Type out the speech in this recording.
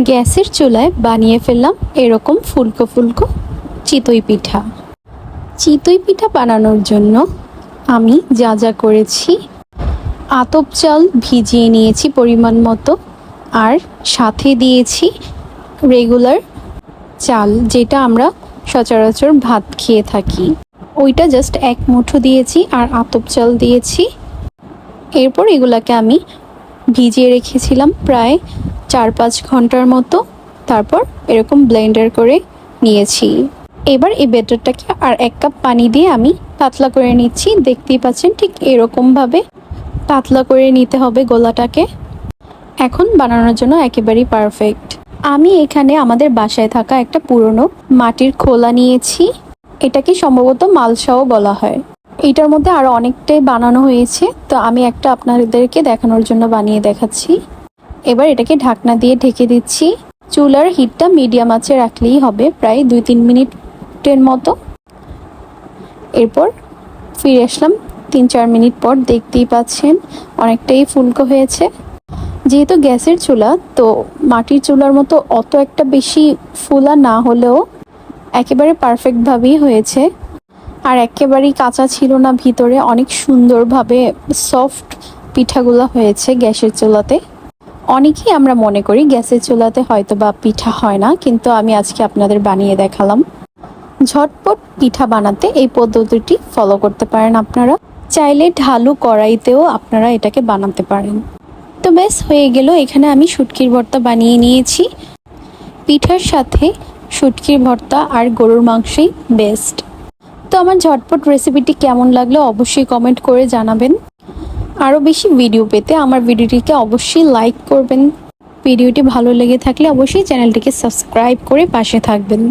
গ্যাসের চুলায় বানিয়ে ফেললাম এরকম ফুলকো ফুলকো চিতই পিঠা। চিতই পিঠা বানানোর জন্য আমি যা যা করেছি, আতপ চাল ভিজিয়ে নিয়েছি পরিমাণ মতো, আর সাথে দিয়েছি রেগুলার চাল, যেটা আমরা সচরাচর ভাত খেয়ে থাকি, ওইটা জাস্ট এক মুঠো দিয়েছি, আর আতপ চাল দিয়েছি। এরপর এগুলাকে আমি ভিজিয়ে রেখেছিলাম প্রায় 4-5 ঘন্টার মতো। তারপর এরকম ব্লেন্ডার করে নিয়েছি। এবার এই ব্যাটারটাকে আর 1 কাপ পানি দিয়ে আমি পাতলা করে নিচ্ছি। দেখতেই পাচ্ছেন ঠিক এরকমভাবে পাতলা করে নিতে হবে গোলাটাকে। এখন বানানোর জন্য একেবারেই পারফেক্ট। আমি এখানে আমাদের বাসায় থাকা একটা পুরনো মাটির খোলা নিয়েছি। এটাকে সম্ভবত মালসাও বলা হয়। এটার মধ্যে আরও অনেকটাই বানানো হয়েছে, তো আমি একটা আপনাদেরকে দেখানোর জন্য বানিয়ে দেখাচ্ছি। এবার এটাকে ঢাকনা দিয়ে ঢেকে দিচ্ছি। চুলার হিটটা মিডিয়াম আঁচে রাখলেই হবে, প্রায় 2-3 মিনিটের মতো। এরপর ফিরে আসলাম 3-4 মিনিট পর। দেখতেই পাচ্ছেন অনেকটাই ফুলকো হয়েছে। যেহেতু গ্যাসের চুলা, তো মাটির চুলার মতো অত একটা বেশি ফুলা না হলেও একেবারে পারফেক্টভাবেই হয়েছে। আর একেবারেই কাঁচা ছিল না, ভিতরে অনেক সুন্দরভাবে সফট পিঠাগুলো হয়েছে গ্যাসের চুলাতে। অনেকেই আমরা মনে করি গ্যাসের চুলাতে হয়তো বা পিঠা হয় না, কিন্তু আমি আজকে আপনাদের বানিয়ে দেখালাম। ঝটপট পিঠা বানাতে এই পদ্ধতিটি ফলো করতে পারেন আপনারা। চাইলে ঢালু কড়াইতেও আপনারা এটাকে বানাতে পারেন। তো ব্যাস হয়ে গেল। এখানে আমি শুটকির ভর্তা বানিয়ে নিয়েছি। পিঠার সাথে শুটকির ভর্তা আর গরুর মাংসই বেস্ট। তো আমার ঝটপট রেসিপিটি কেমন লাগলো অবশ্যই কমেন্ট করে জানাবেন। আরও বেশি ভিডিও পেতে আমার ভিডিওটিকে অবশ্যই লাইক করবেন। ভিডিওটি ভালো লেগে থাকলে অবশ্যই চ্যানেলটিকে সাবস্ক্রাইব করে পাশে থাকবেন।